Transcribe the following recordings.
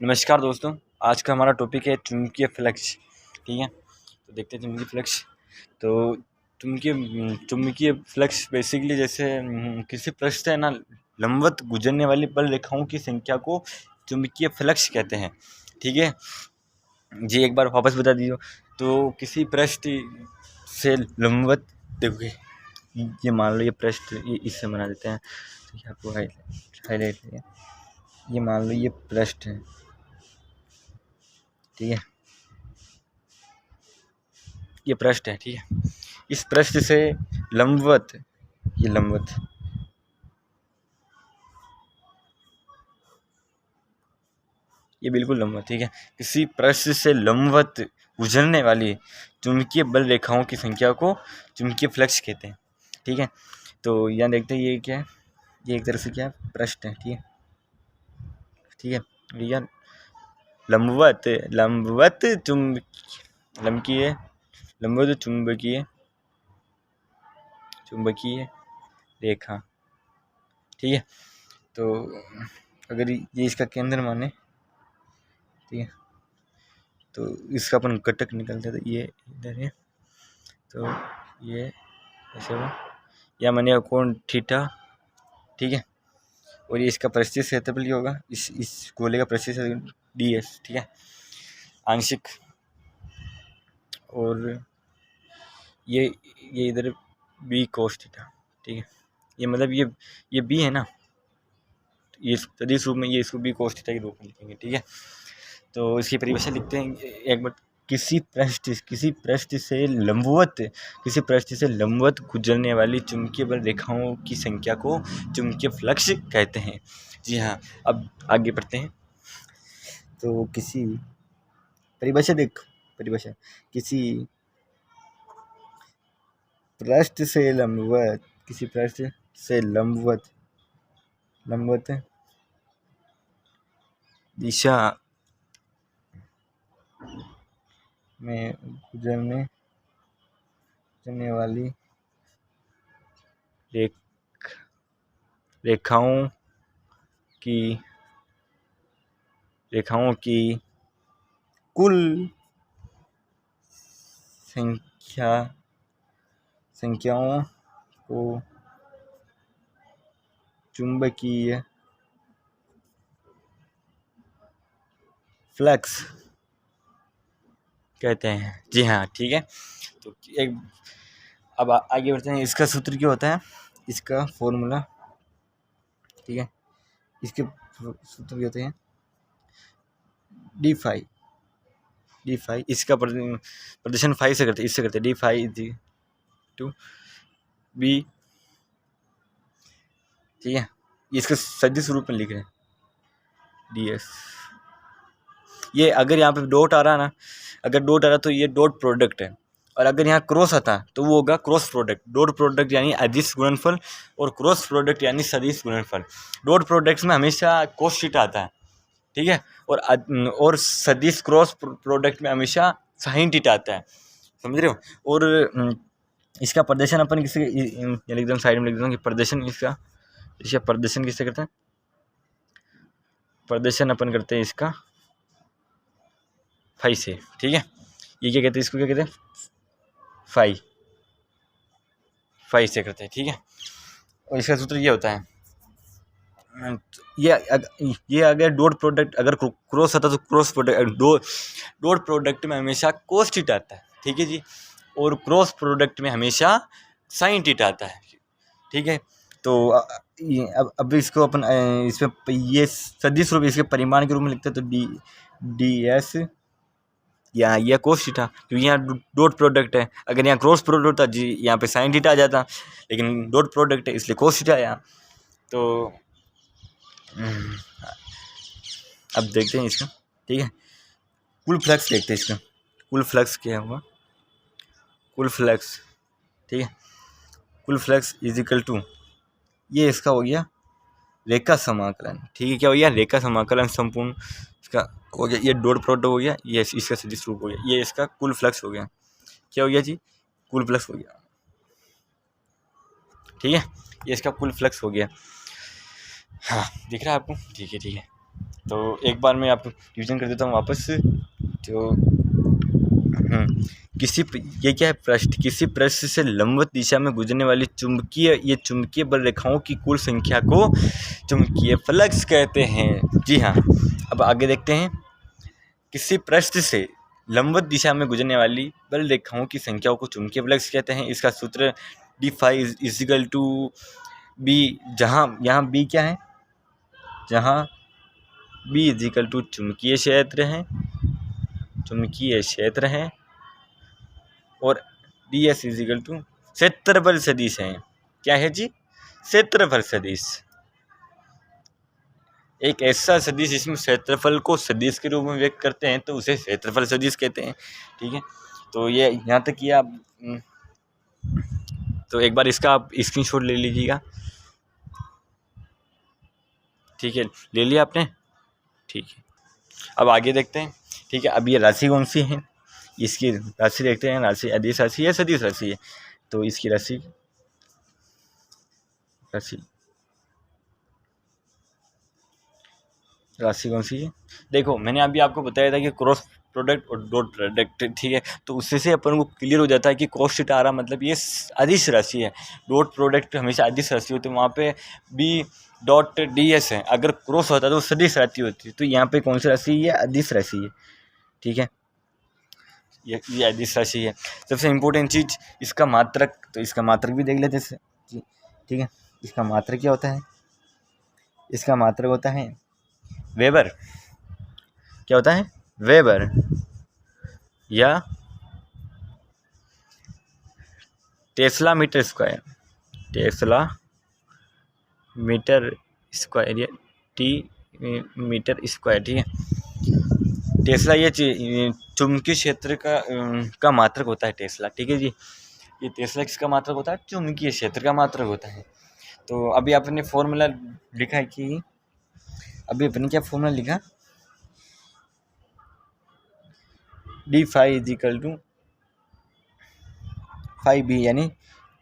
नमस्कार दोस्तों, आज का हमारा टॉपिक है चुंबकीय फ्लक्स। ठीक है, तो देखते हैं चुंबकीय फ्लक्स। तो चुंबकीय फ्लक्स बेसिकली जैसे किसी पृष्ठ से ना लंबवत गुजरने वाली बल रेखाओं की संख्या को चुंबकीय फ्लक्स कहते हैं। ठीक है जी, एक बार वापस बता दीजिए। तो किसी पृष्ठ से लंबवत, देखोगे ये मान लो ये पृष्ठ, ये इससे बना देते हैं, तो ये आपको हाईलाइट है। ये मान लो ये पृष्ठ है, ठीक है, ये पृष्ठ है। ठीक है, इस पृष्ठ से लंबवत, ये लंबवत, ये बिल्कुल लंबवत, ठीक है, किसी पृष्ठ से लंबवत गुजरने वाली चुंबकीय बल रेखाओं की संख्या को चुंबकीय फ्लक्स कहते हैं। ठीक है, तो यहाँ देखते हैं ये क्या है, ये एक तरह से क्या है, पृष्ठ है। ठीक है, ठीक है, यह लंबवत लंबवत चुंबकीय लंबवत चुंबकीय रेखा। ठीक है, तो अगर ये इसका केंद्र माने, ठीक है, तो इसका अपन घटक निकालते हैं, तो ये इधर है, तो ये ऐसे हुआ, या मानिए कोण थीटा। ठीक है, और ये इसका परिस्थिति क्षेत्रफल होगा, इस गोले का परिस्थिति ds। ठीक है, आंशिक, और ये इधर b cos थीटा। ठीक है, ये मतलब ये b है ना, ये सदिश रूप में, ये इसको b cos थीटा के रूप में लिखेंगे। ठीक है, तो इसकी परिभाषा लिखते हैं एक बार। किसी पृष्ठ से लंबवत गुजरने वाली चुंबकीय बल रेखाओं की संख्या को चुंबकीय फ्लक्स कहते हैं। जी हाँ, अब आगे बढ़ते हैं। तो किसी परिभाषा किसी पृष्ठ से लंबवत दिशा में गुजरने वाली रेखाओं की कुल संख्याओं को चुंबकीय फ्लक्स कहते हैं। जी हाँ, ठीक है, तो अब आगे बढ़ते हैं। इसका सूत्र क्या होता है, इसका फॉर्मूला, ठीक है, इसके सूत्र क्या होते हैं, डी फाई, इसका प्रदर्शन फाई से करते हैं, इससे करते हैं, डी फाई टू बी। ठीक है, इसका सदिश रूप में लिख रहे हैं डी एस। ये अगर यहाँ पे डॉट आ रहा ना, अगर डॉट आ रहा तो ये डॉट प्रोडक्ट है, और अगर यहाँ क्रॉस आता तो वो होगा क्रॉस प्रोडक्ट। डॉट प्रोडक्ट यानी अदिश गुणनफल, और क्रॉस प्रोडक्ट यानी सदिश गुणनफल। डॉट प्रोडक्ट्स में हमेशा कोस थीटा आता है, ठीक है, और सदिश क्रॉस प्रोडक्ट में हमेशा साइन थीटा आता है, समझ रहे हो। और इसका प्रदर्शन अपन किसी एकदम साइड में लिख देता हूँ कि प्रदर्शन इसका प्रदर्शन किससे करते हैं, प्रदर्शन अपन करते हैं इसका फाई से। ठीक है, ये क्या कहते हैं, इसको क्या कहते हैं, फाई से करते हैं। ठीक है, और इसका सूत्र ये होता है, ये अगर डॉट प्रोडक्ट अगर क्रॉस आता तो क्रॉस प्रोडक्ट, डॉट प्रोडक्ट में हमेशा कोस थीटा आता है, ठीक है जी, और क्रॉस प्रोडक्ट में हमेशा साइन थीटा आता है। ठीक है, तो अब इसको अपन इसमें ये सदिश रूप इसके परिमाण के रूप में लिखते हैं, तो डी एस, यहाँ यह कोस थीटा, क्योंकि यहाँ डॉट प्रोडक्ट है। अगर यहाँ क्रॉस प्रोडक्ट होता जी, यहाँ पे साइन थीटा आ जाता, लेकिन डॉट प्रोडक्ट है इसलिए कोस थीटा आया। तो अब देखते हैं इसका, ठीक है, कुल फ्लक्स देखते हैं इसका, कुल फ्लक्स क्या होगा, कुल फ्लक्स, ठीक है, कुल फ्लक्स इजिकल टू, ये इसका हो गया रेखा समाकलन। ठीक है, क्या हो गया, रेखा समाकलन संपूर्ण इसका हो गया, ये डॉट प्रोडक्ट हो गया, ये इसका सदिश रूप हो गया, ये इसका कुल फ्लक्स हो गया। क्या हो गया जी, कुल फ्लक्स हो गया। ठीक है, ये इसका कुल फ्लक्स हो गया। हाँ, दिख रहा है आपको, ठीक है, ठीक है। तो एक बार मैं आपको रिविजन कर देता हूँ वापस। तो ये क्या है, पृष्ठ, किसी पृष्ठ से लंबवत दिशा में गुजरने वाली चुंबकीय बल रेखाओं की कुल संख्या को चुंबकीय फ्लक्स कहते हैं। जी हाँ, अब आगे देखते हैं। किसी पृष्ठ से लंबवत दिशा में गुजरने वाली बल रेखाओं की संख्याओं को चुंबकीय फ्लक्स कहते हैं। इसका सूत्र d∅ b, जहाँ यहाँ b क्या है, जहाँ b चुंबकीय क्षेत्र है और ds क्षेत्रफल सदिश है। क्या है जी? क्षेत्रफल सदिश। एक ऐसा सदिश जिसमें क्षेत्रफल को सदिश के रूप में व्यक्त करते हैं तो उसे क्षेत्रफल सदिश कहते हैं। ठीक है, तो ये यहाँ तक किया आप। तो एक बार इसका आप स्क्रीनशॉट ले लीजिएगा। ठीक है, ले लिया आपने? ठीक है, अब आगे देखते हैं। ठीक है, अब ये राशि कौन सी है, इसकी राशि देखते हैं। राशि अदिश राशि है, सदिश राशि है। तो इसकी राशि कौन सी है? देखो, मैंने अभी आपको बताया था कि क्रॉस प्रोडक्ट और डॉट प्रोडक्ट। ठीक है, तो उससे से अपन को क्लियर हो जाता है कि cos थीटा आ रहा मतलब ये अदिश राशि है। डॉट प्रोडक्ट हमेशा अदिश राशि होती है, वहाँ पे b.ds है। अगर क्रॉस होता है तो सदिश राशि होती है। तो यहाँ पे कौन सी राशि है? ये अदिश राशि है। ठीक है, ये अदिश राशि है। सबसे इम्पोर्टेंट चीज़ इसका मात्रक, तो इसका मात्रक भी देख लेते हैं। ठीक है, इसका मात्रक क्या होता है? इसका मात्रक होता है वेबर। क्या होता है? वेबर या tesla metre square. Tesla metre square या टी मीटर स्क्वायर। ठीक है, टेस्ला ये चुंबकीय क्षेत्र का मात्रक होता है टेस्ला। ठीक है जी, ये टेस्ला किसका मात्रक होता है? चुंबकीय क्षेत्र का मात्रक होता है। तो अभी आपने फॉर्मूला लिखा है कि अभी अपने क्या फॉर्मूला लिखा? d∅ ∅b यानी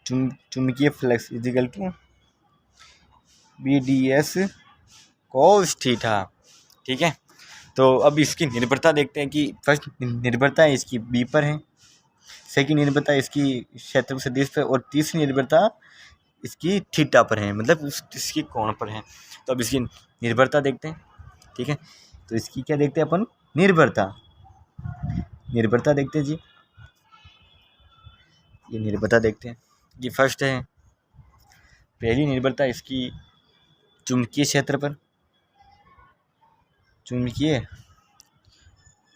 चुंबकीय फ्लक्स b/ds cos थीटा। ठीक है, तो अब इसकी निर्भरता देखते हैं कि फर्स्ट निर्भरता है इसकी b पर है, सेकंड निर्भरता इसकी क्षेत्र सदिश पर, और तीसरी निर्भरता इसकी थीटा पर है, मतलब इसकी कोण पर है। तो अब इसकी निर्भरता देखते हैं। ठीक है, तो इसकी क्या देखते हैं अपन? निर्भरता देखते हैं जी। ये निर्भरता देखते हैं। ये फर्स्ट है, पहली निर्भरता इसकी चुंबकीय क्षेत्र पर, चुंबकीय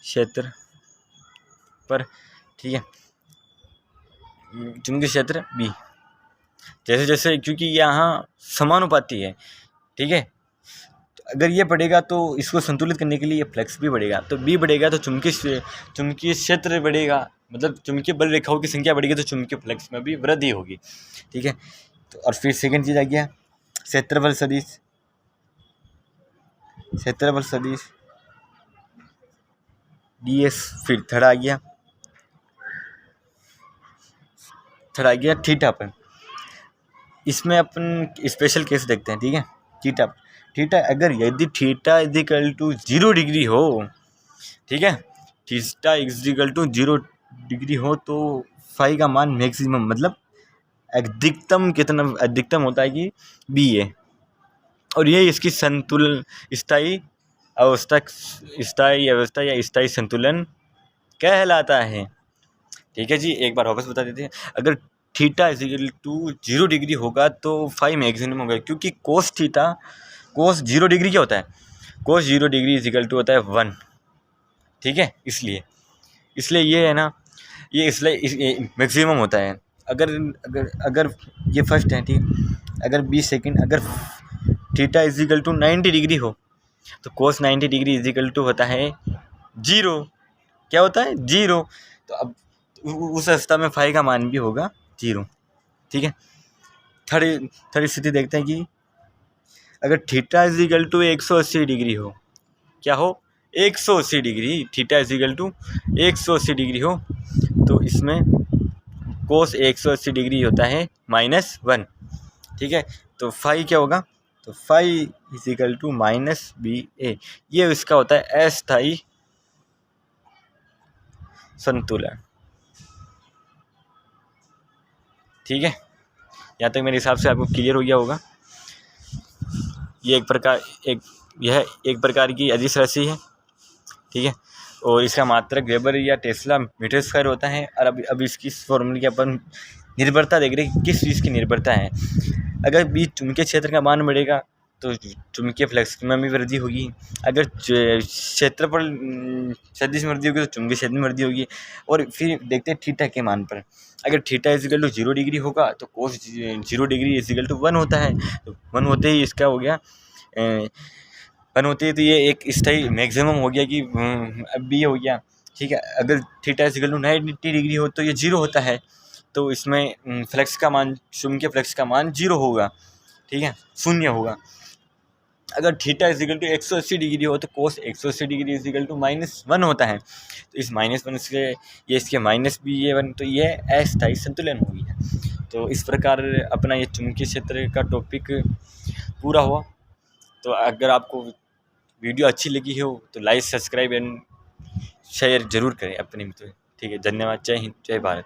क्षेत्र पर। ठीक है, चुंबकीय क्षेत्र बी, जैसे जैसे क्योंकि यहाँ समानुपाती है। ठीक है, तो अगर ये बढ़ेगा तो इसको संतुलित करने के लिए फ्लक्स भी बढ़ेगा, तो बी बढ़ेगा तो चुंबकीय क्षेत्र बढ़ेगा, मतलब चुंबकीय बल रेखाओं की संख्या बढ़ेगी तो चुंबकीय फ्लक्स में भी वृद्धि होगी। ठीक है, तो और फिर सेकंड चीज़ आ गया क्षेत्रफल सदिश। ds। फिर थर्ड आ गया थीटा पर। इसमें अपन स्पेशल केस देखते हैं। ठीक है, थीटा अगर यदि थीटा = 0 डिग्री हो, ठीक है, थीटा = 0 डिग्री हो तो फाई का मान मैक्सिमम मतलब अधिकतम कितना अधिकतम होता है कि बी है, और ये इसकी संतुलन स्थायी अवस्था या स्थायी संतुलन कहलाता है। ठीक है जी, एक बार वापस बता देते हैं। अगर थीटा = 0 डिग्री होगा तो फाई मैक्सिमम होगा, क्योंकि कोस 0 डिग्री क्या होता है? कोस 0 डिग्री = होता है 1। ठीक है, इसलिए ये है ना, ये इसलिए मैक्सिमम होता है। अगर ये फर्स्ट है। ठीक है, अगर 20 सेकेंड अगर थीटा = 90 डिग्री हो तो कोस 90 डिग्री = होता है 0। क्या होता है? 0। तो अब उस अवस्था में फाई का मान भी होगा 0। ठीक है, थर्ड स्थिति देखते हैं कि अगर थीटा = 180 डिग्री हो। क्या हो? 180 डिग्री। थीटा = 180 डिग्री हो तो इसमें कोस 180 डिग्री होता है -1। ठीक है, तो फाई क्या होगा? तो phi is equal to minus B A, ये इसका होता है अस्थायी संतुलन। ठीक है, यहाँ तक मेरे हिसाब से आपको क्लियर हो गया होगा। ये यह एक प्रकार की अदिश राशि है। ठीक है, और इसका मात्रक वेबर या टेस्ला मीटर स्क्वायर होता है। और अब इसकी फॉर्मूले की अपन निर्भरता देख रहे हैं, किस चीज़ की निर्भरता है। अगर बीच चुंबकीय क्षेत्र का मान बढ़ेगा तो चुंबकीय फ्लक्स में भी वृद्धि होगी। अगर क्षेत्रफल सदिश में वृद्धि होगी तो चुंबकीय क्षेत्र में वृद्धि होगी। और फिर देखते हैं थीटा के मान पर। अगर थीटा इजिकल टू 0 डिग्री होगा तो कोस 0 डिग्री इजिकल टू 1 होता है। तो 1 होते ही इसका हो गया 1 होते ही तो ये एक स्थायी मैक्सिमम हो गया कि अब भी हो गया। ठीक है, अगर थीटा इजिकल टू 90 डिग्री हो तो ये 0 होता है। तो इसमें फ्लक्स का मान, चुंबकीय फ्लक्स का मान 0 होगा। ठीक है, 0 होगा। अगर थीटा इजिकल टू 180 डिग्री हो तो कोस 180 डिग्री इजिकल टू -1 होता है। तो इस -1 से ये इसके माइनस भी ये 1, तो ये अस्थायी संतुलन हो गया। तो इस प्रकार अपना ये चुंबकीय क्षेत्र का टॉपिक पूरा हुआ। तो अगर आपको वीडियो अच्छी लगी हो तो लाइक, सब्सक्राइब एंड शेयर जरूर करें अपने मित्रों। ठीक है, धन्यवाद। जय हिंद, जय भारत।